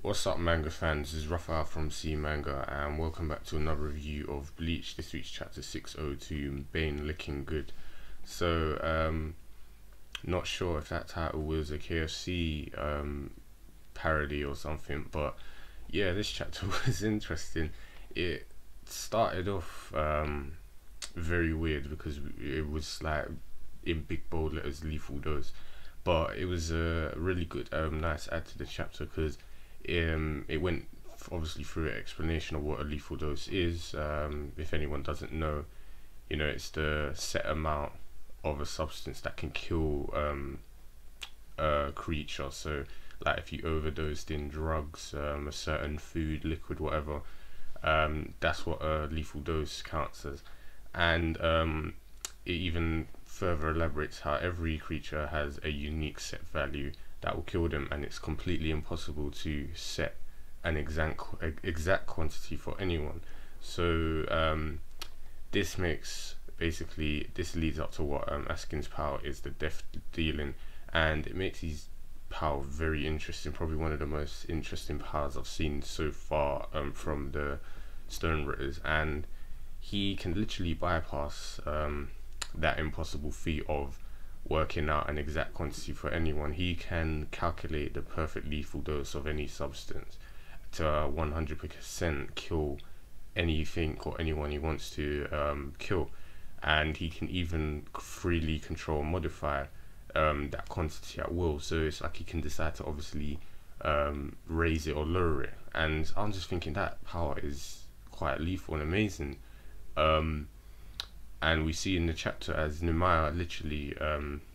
What's up, manga fans? This is Raphael from C Manga, and welcome back to another review of Bleach. This week's chapter 602, Bane looking good. So, not sure if that title was a KFC parody or something, but yeah, this chapter was interesting. It started off very weird because it was like in big bold letters, lethal dose, but it was a really good, nice add to the chapter because it went obviously through an explanation of what a lethal dose is. If anyone doesn't know, you know, it's the set amount of a substance that can kill a creature. So like if you overdosed in drugs, a certain food, liquid, whatever, that's what a lethal dose counts as. And it even further elaborates how every creature has a unique set value that will kill them, and it's completely impossible to set an exact quantity for anyone. So this leads up to what Askin's power is, the death dealing, and it makes his power very interesting, probably one of the most interesting powers I've seen so far from the Stone Ritters. And he can literally bypass that impossible feat of working out an exact quantity for anyone. He can calculate the perfect lethal dose of any substance to 100% kill anything or anyone he wants to kill, and he can even freely control and modify that quantity at will. So it's like he can decide to obviously raise it or lower it, and I'm just thinking that power is quite lethal and amazing. And we see in the chapter as Nemaya literally,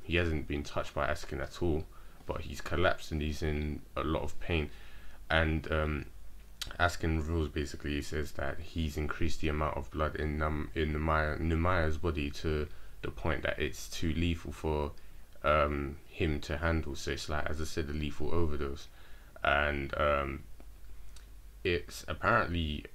he hasn't been touched by Askin at all, but he's collapsed and he's in a lot of pain. And Askin reveals, basically, he says that he's increased the amount of blood in Nemaya's body to the point that it's too lethal for him to handle. So it's like, as I said, a lethal overdose. And it's apparently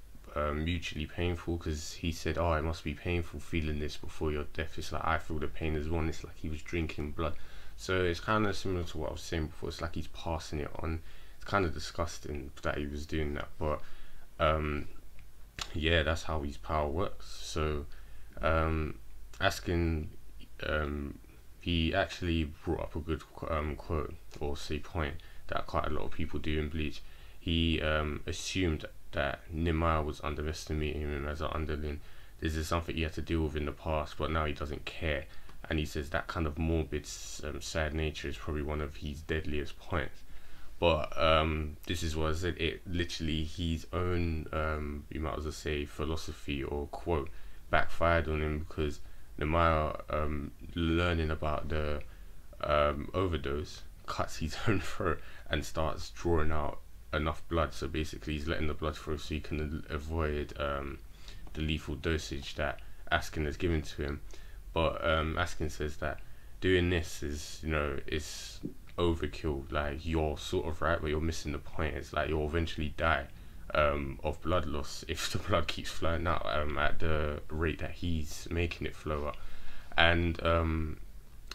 mutually painful, because he said, oh, it must be painful feeling this before your death. It's like, I feel the pain as one. It's like he was drinking blood. So it's kind of similar to what I was saying before. It's like he's passing it on. It's kind of disgusting that he was doing that, but yeah, that's how his power works. So Askin, he actually brought up a good quote, or say point, that quite a lot of people do in Bleach. He assumed that Nemaya was underestimating him as an underling. This is something he had to deal with in the past, but now he doesn't care. And he says that kind of morbid, sad nature is probably one of his deadliest points. But this is what I said, it literally, his own, you might as well say, philosophy or quote backfired on him, because Nemaya, learning about the overdose, cuts his own throat and starts drawing out enough blood. So basically he's letting the blood flow so he can avoid the lethal dosage that Askin has given to him. But Askin says that doing this is, you know, it's overkill. Like, you're sort of right, but you're missing the point. It's like you'll eventually die of blood loss if the blood keeps flowing out at the rate that he's making it flow up. And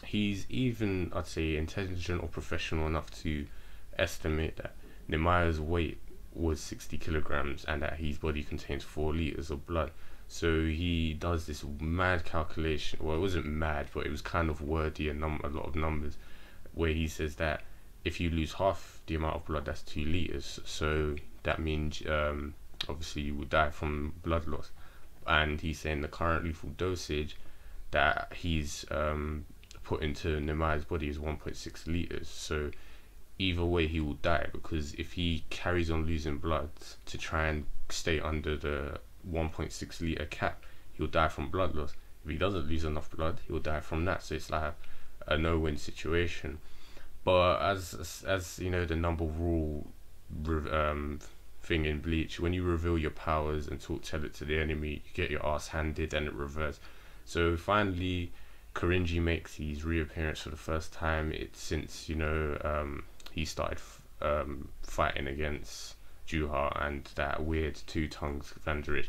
he's even, I'd say, intelligent or professional enough to estimate that Nemaya's weight was 60 kilograms and that his body contains 4 liters of blood. So he does this mad calculation. Well, it wasn't mad, but it was kind of wordy, a lot of numbers, where he says that if you lose half the amount of blood, that's 2 liters. So that means obviously you will die from blood loss. And he's saying the current lethal dosage that he's put into Nemaya's body is 1.6 liters. So either way he will die, because if he carries on losing blood to try and stay under the 1.6 liter cap, he'll die from blood loss. If he doesn't lose enough blood, he'll die from that. So it's like a no-win situation. But as you know, the number rule thing in Bleach, when you reveal your powers and tell it to the enemy, you get your ass handed, and it reverts. So finally Korinji makes his reappearance for the first time since, you know, he started fighting against Juha and that weird two-tongued Vanderich.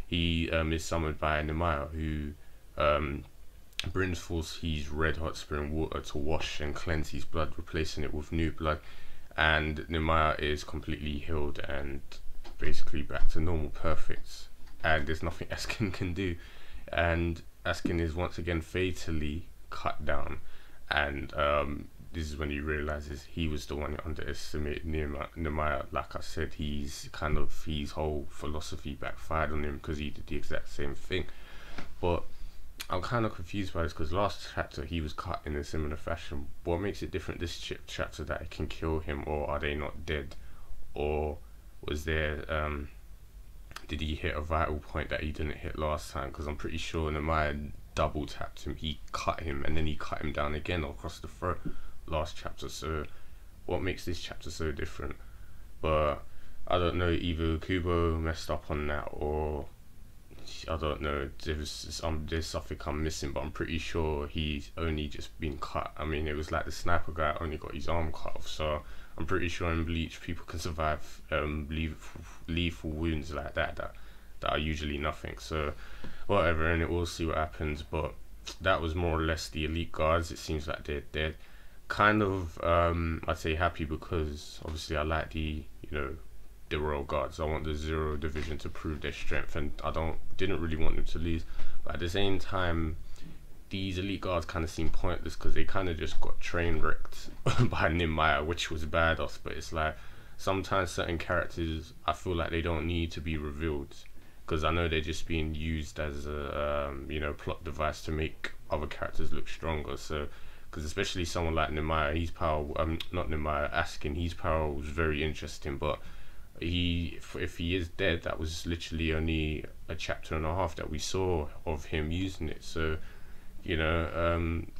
He is summoned by Nemaya, who brings forth his red hot spring water to wash and cleanse his blood, replacing it with new blood. and Nemaya is completely healed and basically back to normal, perfect, and there's nothing Askin can do, and Askin is once again fatally cut down, and this is when he realizes he was the one who underestimated Nemaya. Like I said, his whole philosophy backfired on him because he did the exact same thing. But I'm kind of confused by this because last chapter he was cut in a similar fashion. What makes it different this chapter that it can kill him, or are they not dead, or was there did he hit a vital point that he didn't hit last time? Because I'm pretty sure Nemaya double tapped him, he cut him, and then he cut him down again across the throat last chapter. So what makes this chapter so different? But I don't know, either Kubo messed up on that, or I don't know, there's something I'm missing, but I'm pretty sure he's only just been cut. I mean, it was like the sniper guy only got his arm cut off, so I'm pretty sure in Bleach people can survive lethal wounds like that are usually nothing. So whatever, and we'll see what happens. But that was more or less the elite guards. It seems like they're kind of I'd say happy, because obviously I like the the royal guards. I want the Zero Division to prove their strength, and didn't really want them to lose. But at the same time, these elite guards kind of seem pointless because they kind of just got train wrecked by Nemaya, which was badass. But it's like sometimes certain characters, I feel like they don't need to be revealed, because I know they're just being used as a plot device to make other characters look stronger. So because especially someone like Nemaya, his power, not Nemaya, Askin, his power was very interesting, but if he is dead, that was literally only a chapter and a half that we saw of him using it. So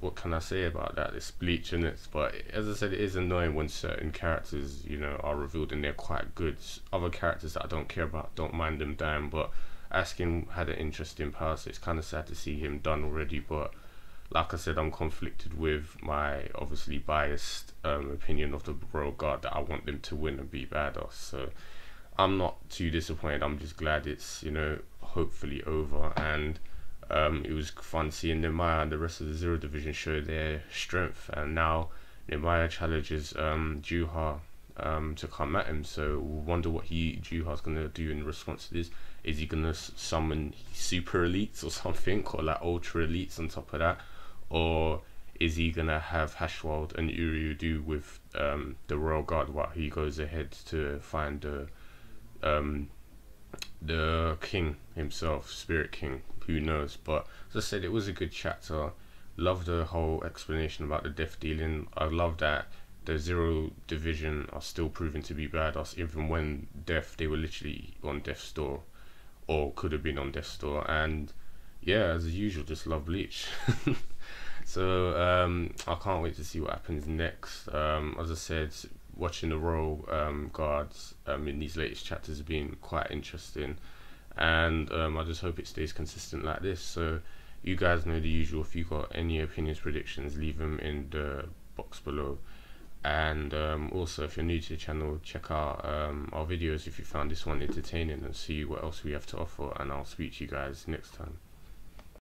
what can I say about that? It's Bleach, in it. But as I said, it is annoying when certain characters are revealed and they're quite good. Other characters that I don't care about, don't mind them dying, but Askin had an interesting power, so it's kind of sad to see him done already. But like I said, I'm conflicted with my obviously biased opinion of the Royal Guard, that I want them to win and be badass. So I'm not too disappointed. I'm just glad it's hopefully over, and it was fun seeing Nemaya and the rest of the Zero Division show their strength. And now Nemaya challenges Juha to come at him. So we'll wonder what Juha's gonna do in response to this. Is he gonna summon super elites or something, or like ultra elites on top of that? Or is he gonna have Hashwald and Uryu do with the Royal Guard while he goes ahead to find the king himself, Spirit King? Who knows? But as I said, it was a good chapter. Love the whole explanation about the death dealing. I love that the Zero Division are still proving to be badass, even when they were literally on death's door, or could have been on death's door. And yeah, as usual, just love Bleach. So I can't wait to see what happens next. As I said, watching the Royal Guards in these latest chapters has been quite interesting, and I just hope it stays consistent like this. So you guys know the usual. If you got any opinions, predictions, leave them in the box below. And also, if you're new to the channel, check out our videos if you found this one entertaining, and see what else we have to offer. And I'll speak to you guys next time.